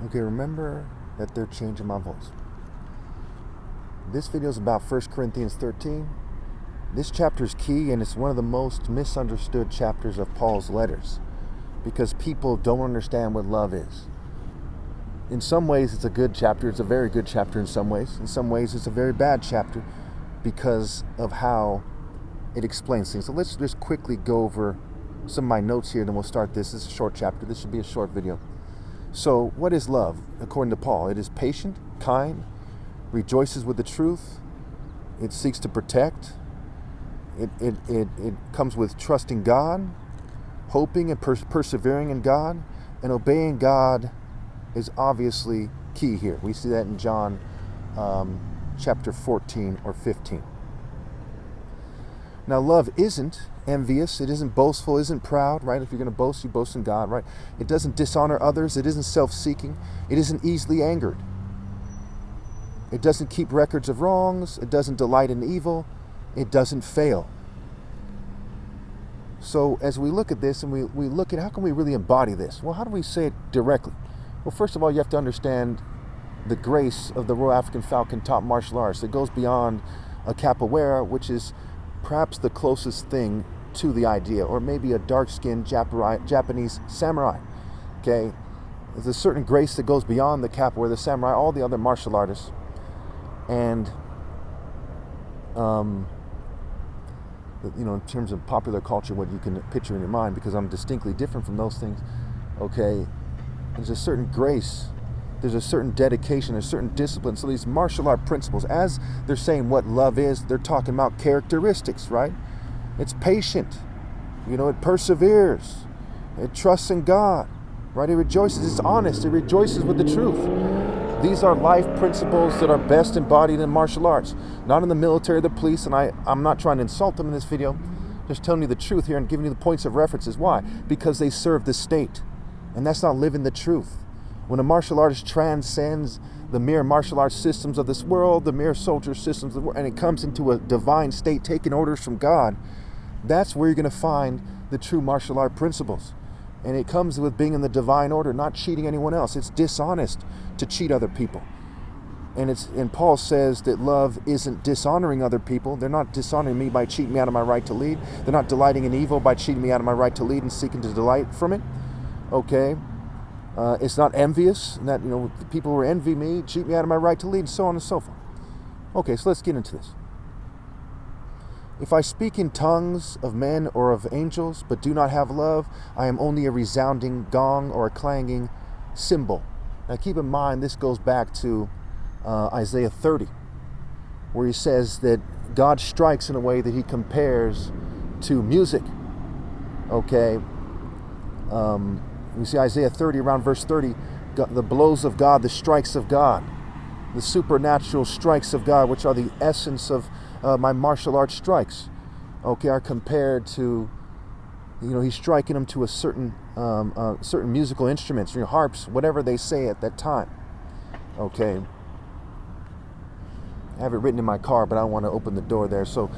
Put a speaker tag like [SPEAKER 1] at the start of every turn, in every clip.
[SPEAKER 1] Okay, remember that they're changing my voice. This video is about 1 Corinthians 13. This chapter is key, and it's one of the most misunderstood chapters of Paul's letters because people don't understand what love is. In some ways, it's a good chapter. It's a very good chapter in some ways. In some ways, it's a very bad chapter because of how it explains things. So let's just quickly go over some of my notes here, then we'll start this. This is a short chapter. This should be a short video. So what is love? According to Paul, it is patient, kind, rejoices with the truth. It seeks to protect. It comes with trusting God, hoping and persevering in God, and obeying God is obviously key here. We see that in John chapter 14 or 15. Now, love isn't envious. It isn't boastful. It isn't proud, right? If you're going to boast, you boast in God, right? It doesn't dishonor others. It isn't self-seeking. It isn't easily angered. It doesn't keep records of wrongs. It doesn't delight in evil. It doesn't fail. So as we look at this and we look at how can we really embody this? Well, how do we say it directly? Well, first of all, you have to understand the grace of the Royal African Falcon top martial arts. It goes beyond a capoeira, which is perhaps the closest thing to the idea, or maybe a dark-skinned Japanese samurai. Okay, there's a certain grace that goes beyond the capoeira, the samurai, all the other martial artists, and in terms of popular culture, what you can picture in your mind, because I'm distinctly different from those things. Okay, there's a certain grace. There's a certain dedication, a certain discipline. So these martial art principles, as they're saying what love is, they're talking about characteristics, right? It's patient. It perseveres. It trusts in God, right? It rejoices. It's honest. It rejoices with the truth. These are life principles that are best embodied in martial arts, not in the military or the police. And I'm not trying to insult them in this video. Just telling you the truth here and giving you the points of references. Why? Because they serve the state. And that's not living the truth. When a martial artist transcends the mere martial arts systems of this world, the mere soldier systems of the world, and it comes into a divine state, taking orders from God, that's where you're going to find the true martial art principles. And it comes with being in the divine order, not cheating anyone else. It's dishonest to cheat other people. And Paul says that love isn't dishonoring other people. They're not dishonoring me by cheating me out of my right to lead. They're not delighting in evil by cheating me out of my right to lead and seeking to delight from it. Okay? It's not envious, and that the people who envy me, cheat me out of my right to lead, and so on and so forth. Okay, so let's get into this. If I speak in tongues of men or of angels, but do not have love, I am only a resounding gong or a clanging cymbal. Now keep in mind, this goes back to Isaiah 30, where he says that God strikes in a way that he compares to music. Okay. You see Isaiah 30, around verse 30, the blows of God, the strikes of God, the supernatural strikes of God, which are the essence of my martial arts strikes, okay, are compared to, he's striking them to a certain musical instruments, harps, whatever they say at that time, okay. I have it written in my car, but I don't want to open the door there. So,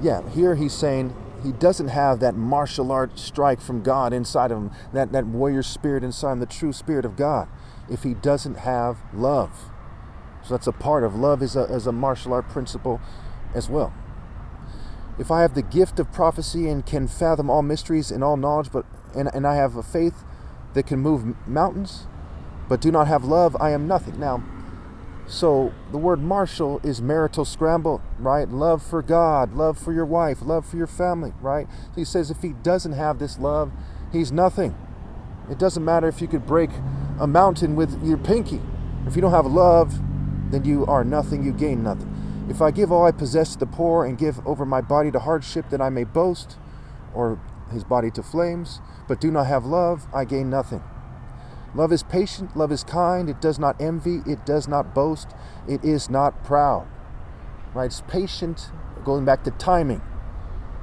[SPEAKER 1] yeah, here he's saying he doesn't have that martial art strike from God inside of him, that warrior spirit inside him, the true spirit of God, if he doesn't have love. So that's a part of love as a martial art principle as well. If I have the gift of prophecy and can fathom all mysteries and all knowledge, and I have a faith that can move mountains, but do not have love, I am nothing. Now, so the word martial is marital scramble, right? Love for God, love for your wife, love for your family, right? So he says if he doesn't have this love, he's nothing. It doesn't matter if you could break a mountain with your pinky. If you don't have love, then you are nothing, you gain nothing. If I give all I possess to the poor and give over my body to hardship that I may boast, or his body to flames, but do not have love, I gain nothing. Love is patient, love is kind, it does not envy, it does not boast, it is not proud. Right? It's patient, going back to timing.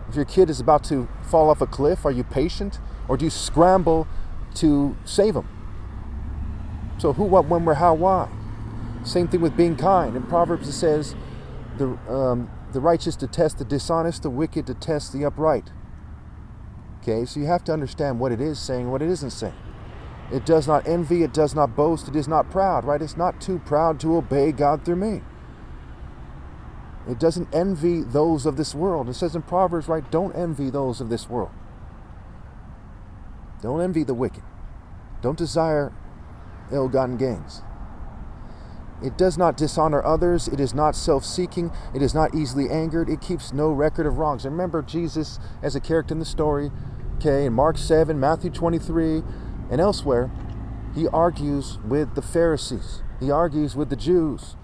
[SPEAKER 1] If your kid is about to fall off a cliff, are you patient? Or do you scramble to save him? So who, what, when, where, how, why? Same thing with being kind. In Proverbs it says, the righteous detest the dishonest, the wicked detest the upright. Okay, so you have to understand what it is saying, what it isn't saying. It does not envy, it does not boast, it is not proud, right? It's not too proud to obey God through me. It doesn't envy those of this world. It says in Proverbs, right, don't envy those of this world. Don't envy the wicked. Don't desire ill-gotten gains. It does not dishonor others. It is not self-seeking. It is not easily angered. It keeps no record of wrongs. And remember Jesus as a character in the story, okay, in Mark 7, Matthew 23, and elsewhere, he argues with the Pharisees. He argues with the Jews.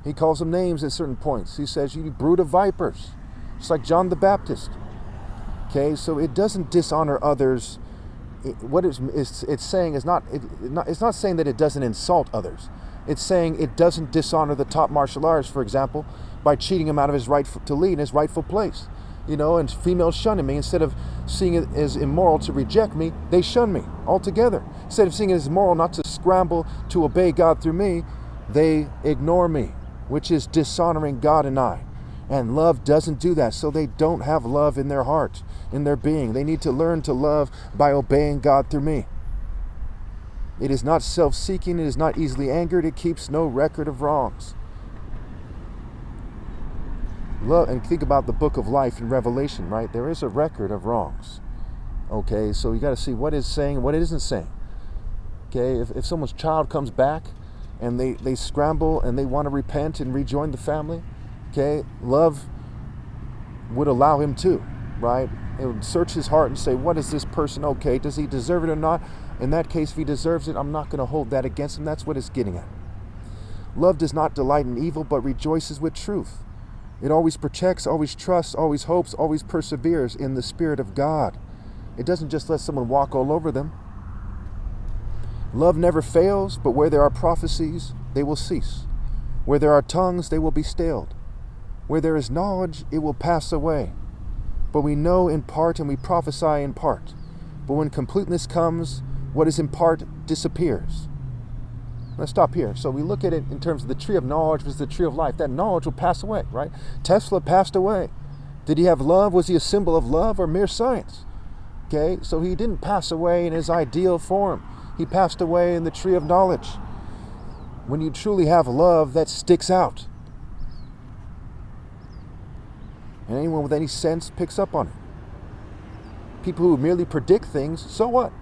[SPEAKER 1] He calls them names at certain points. He says, you brood of vipers. It's like John the Baptist. Okay, so it doesn't dishonor others. What it's saying is it's not saying that it doesn't insult others. It's saying it doesn't dishonor the top martial artist, for example, by cheating him out of his right to lead in his rightful place. You know, and females shunning me. Instead of seeing it as immoral to reject me, they shun me altogether. Instead of seeing it as moral not to scramble to obey God through me, they ignore me, which is dishonoring God and I. And love doesn't do that, so they don't have love in their heart, in their being. They need to learn to love by obeying God through me. It is not self-seeking, it is not easily angered, it keeps no record of wrongs. Love, and think about the book of life in Revelation, right? There is a record of wrongs. Okay, so you got to see what it's saying and what it isn't saying. Okay, if someone's child comes back and they scramble and they want to repent and rejoin the family, okay, love would allow him to, right? It would search his heart and say, what is this person okay? Does he deserve it or not? In that case, if he deserves it, I'm not going to hold that against him. That's what it's getting at. Love does not delight in evil, but rejoices with truth. It always protects, always trusts, always hopes, always perseveres in the Spirit of God. It doesn't just let someone walk all over them. Love never fails, but where there are prophecies, they will cease. Where there are tongues, they will be stilled. Where there is knowledge, it will pass away. But we know in part and we prophesy in part. But when completeness comes, what is in part disappears. Let's stop here. So we look at it in terms of the tree of knowledge versus the tree of life. That knowledge will pass away, right? Tesla passed away. Did he have love? Was he a symbol of love or mere science? Okay, so he didn't pass away in his ideal form. He passed away in the tree of knowledge. When you truly have love, that sticks out. And anyone with any sense picks up on it. People who merely predict things, so what?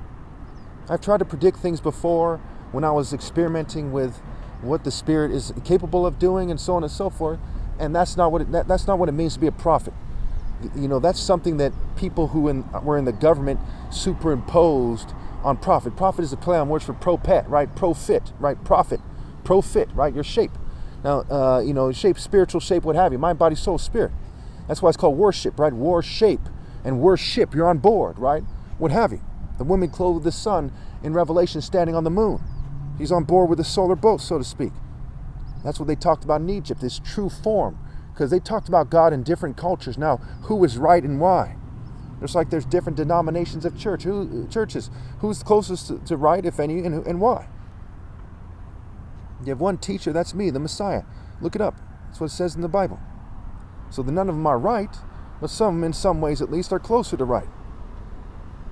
[SPEAKER 1] I've tried to predict things before when I was experimenting with what the Spirit is capable of doing and so on and so forth, and that's not what it means to be a prophet. You know, that's something that people who were in the government superimposed on prophet. Prophet is a play on words for propet, right? Profit, right? Prophet, profit, right? Your shape. Now, shape, spiritual shape, what have you. Mind, body, soul, spirit. That's why it's called worship, right? Worship and worship. You're on board, right? What have you. The woman clothed with the sun in Revelation standing on the moon. He's on board with the solar boat, so to speak. That's what they talked about in Egypt, this true form. Because they talked about God in different cultures. Now, who is right and why? Just like there's different denominations of churches. Who's closest to right, if any, and why? You have one teacher, that's me, the Messiah. Look it up. That's what it says in the Bible. So none of them are right, but some, in some ways at least, are closer to right.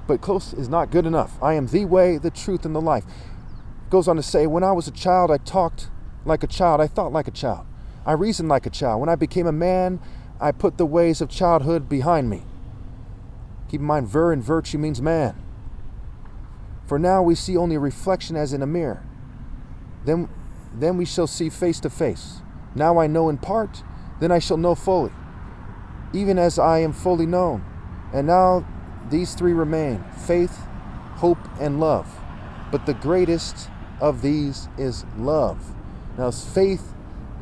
[SPEAKER 1] But close is not good enough. I am the way, the truth, and the life. Goes on to say, when I was a child, I talked like a child. I thought like a child. I reasoned like a child. When I became a man, I put the ways of childhood behind me. Keep in mind, in virtue means man. For now we see only a reflection as in a mirror. Then we shall see face to face. Now I know in part, then I shall know fully, even as I am fully known. And now these three remain, faith, hope, and love. But the greatest of these is love. Now it's faith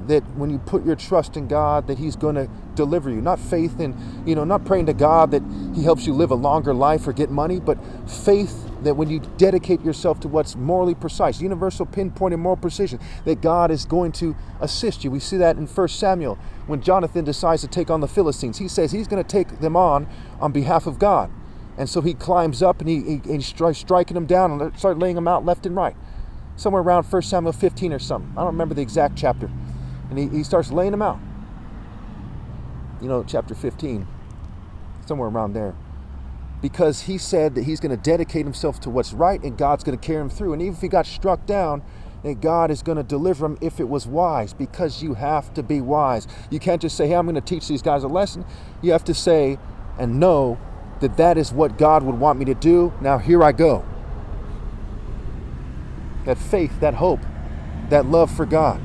[SPEAKER 1] that when you put your trust in God, that He's going to deliver you. Not faith in, not praying to God that He helps you live a longer life or get money, but faith that when you dedicate yourself to what's morally precise, universal pinpoint and moral precision, that God is going to assist you. We see that in 1 Samuel when Jonathan decides to take on the Philistines. He says he's going to take them on behalf of God. And so he climbs up and he's striking them down and start laying them out left and right. Somewhere around 1 Samuel 15 or something. I don't remember the exact chapter. And he starts laying them out. Chapter 15, somewhere around there. because he said that he's going to dedicate himself to what's right, and God's going to carry him through. And even if he got struck down, that God is going to deliver him if it was wise, because you have to be wise. You can't just say, hey, I'm going to teach these guys a lesson. You have to say and know that that is what God would want me to do. Now here I go. That faith, that hope, that love for God.